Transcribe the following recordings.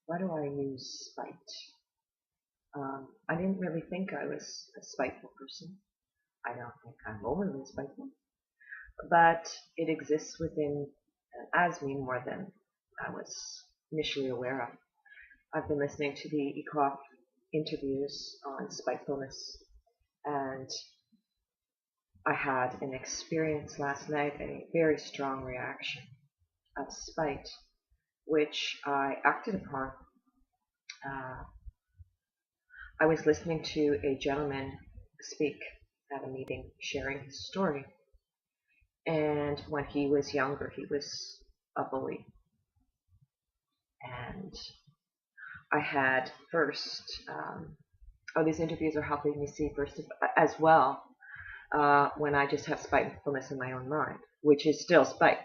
Why do I use spite? I didn't really think I was a spiteful person. I don't think I'm overly spiteful, but it exists within as me more than I was initially aware of. I've been listening to the ECOF interviews on spitefulness, and I had an experience last night, a very strong reaction of spite, which I acted upon. Uh, I was listening to a gentleman speak at a meeting, sharing his story. And when he was younger, he was a bully. And I had first, these interviews are helping me see first as well when I just have spitefulness in my own mind, which is still spite,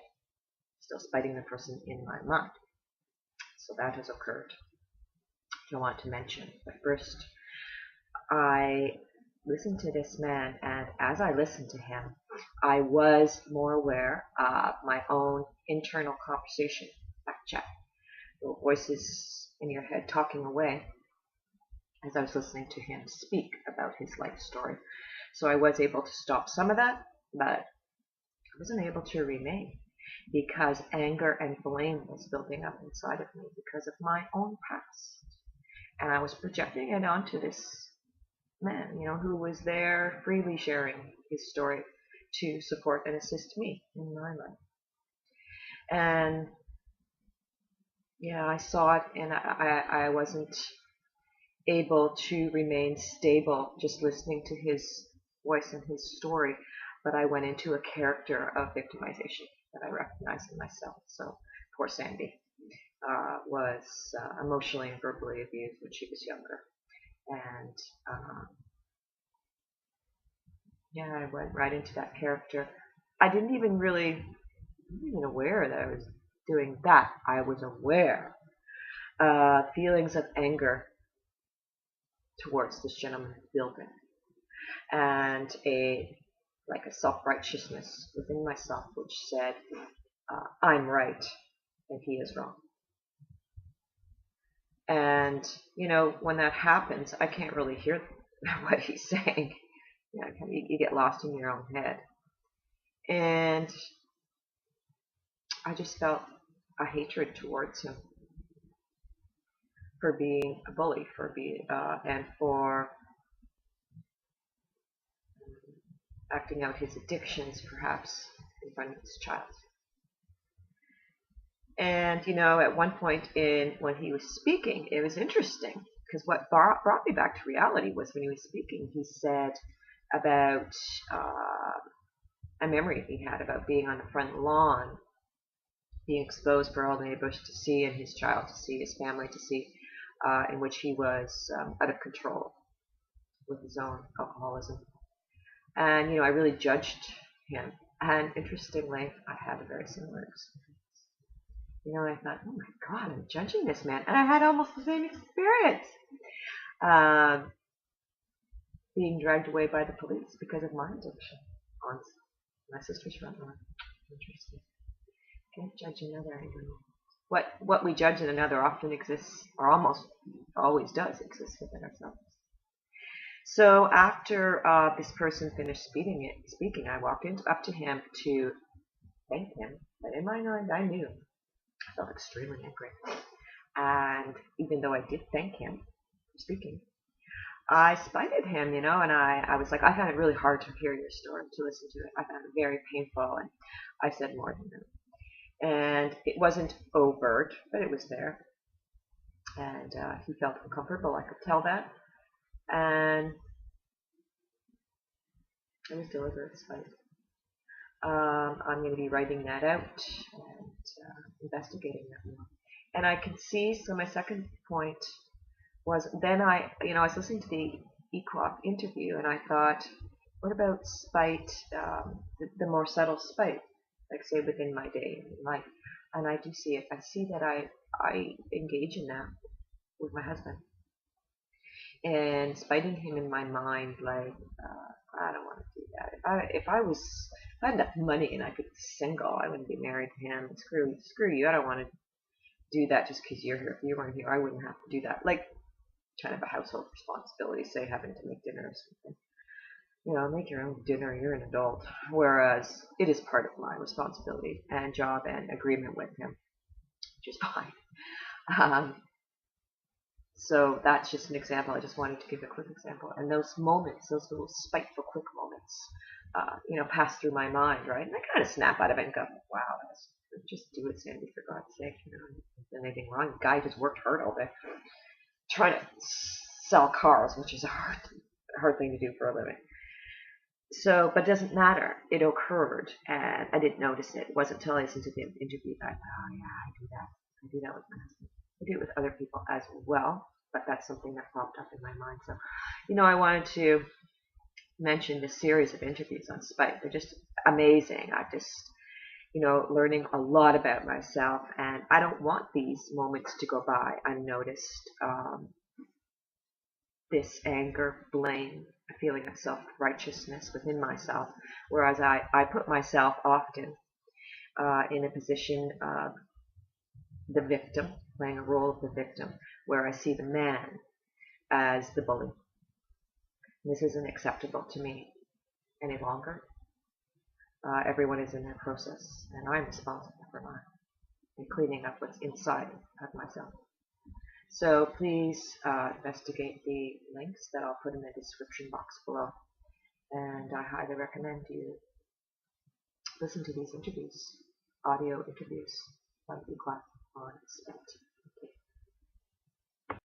still spiting the person in my mind. So that has occurred. I want to mention. But first, I listened to this man, and as I listened to him, I was more aware of my own internal conversation, back chat, little voices in your head talking away as I was listening to him speak about his life story. So I was able to stop some of that, but I wasn't able to remain because anger and blame was building up inside of me because of my own past. And I was projecting it onto this man, who was there freely sharing his story to support and assist me in my life. And yeah, I saw it, and I wasn't able to remain stable just listening to his voice and his story, but I went into a character of victimization that I recognized in myself. So poor Sandy was emotionally and verbally abused when she was younger. And yeah, I went right into that character. I didn't even aware that I was doing that. I was aware feelings of anger towards this gentleman building, and a self-righteousness within myself which said, I'm right and he is wrong. And when that happens, I can't really hear what he's saying. You get lost in your own head. And I just felt a hatred towards him for being a bully, and for acting out his addictions, perhaps, in front of his child. And, at one point when he was speaking, it was interesting, because what brought me back to reality was when he was speaking, he said about a memory he had about being on the front lawn, being exposed for all the neighbors to see and his child to see, his family to see, in which he was out of control with his own alcoholism. And, I really judged him. And interestingly, I had a very similar experience. I thought, oh my God, I'm judging this man. And I had almost the same experience. Being dragged away by the police because of my addiction on my sister's front lawn. Interesting. Can't judge another. I know. What we judge in another often exists, or almost always does exist within ourselves. So after this person finished speaking, I walked up to him to thank him. But in my mind, I knew. I felt extremely angry. And even though I did thank him for speaking, I spited him, and I was like, I found it really hard to hear your story, to listen to it. I found it very painful, and I said more than that. And it wasn't overt, but it was there. And he felt uncomfortable, I could tell that. And it was deliberate spite. I'm going to be writing that out and investigating that more. And I can see, so my second point was, then I was listening to the EQOP interview, and I thought, what about spite, the more subtle spite, like say within my day and life? And I do see it. I see that I engage in that with my husband, and spiting him in my mind, like, I don't want to do that. If I had enough money and I could be single, I wouldn't be married to him. Screw you. I don't want to do that just because you're here. If you weren't here, I wouldn't have to do that. Like kind of a household responsibility, say having to make dinner or something. Make your own dinner. You're an adult. Whereas it is part of my responsibility and job and agreement with him, which is fine. Um, so that's just an example. I just wanted to give a quick example. And those moments, those little spiteful, quick moments, pass through my mind, right? And I kind of snap out of it and go, wow, just do it, Sandy, for God's sake. Isn't anything wrong? The guy just worked hard all day trying to sell cars, which is a hard thing to do for a living. So, but it doesn't matter. It occurred, and I didn't notice it. It wasn't until I listened to the interview that I thought, oh yeah, I do that. I do that with my husband. I do it with other people as well, but that's something that popped up in my mind. So, I wanted to mention this series of interviews on spite. They're just amazing. I just, learning a lot about myself, and I don't want these moments to go by unnoticed. This anger, blame, a feeling of self-righteousness within myself, whereas I put myself often in a position of the victim, playing a role of the victim, where I see the man as the bully. This isn't acceptable to me any longer. Everyone is in their process, and I'm responsible for mine and cleaning up what's inside of myself. So please investigate the links that I'll put in the description box below. And I highly recommend you listen to these interviews, audio interviews, like the class on spite.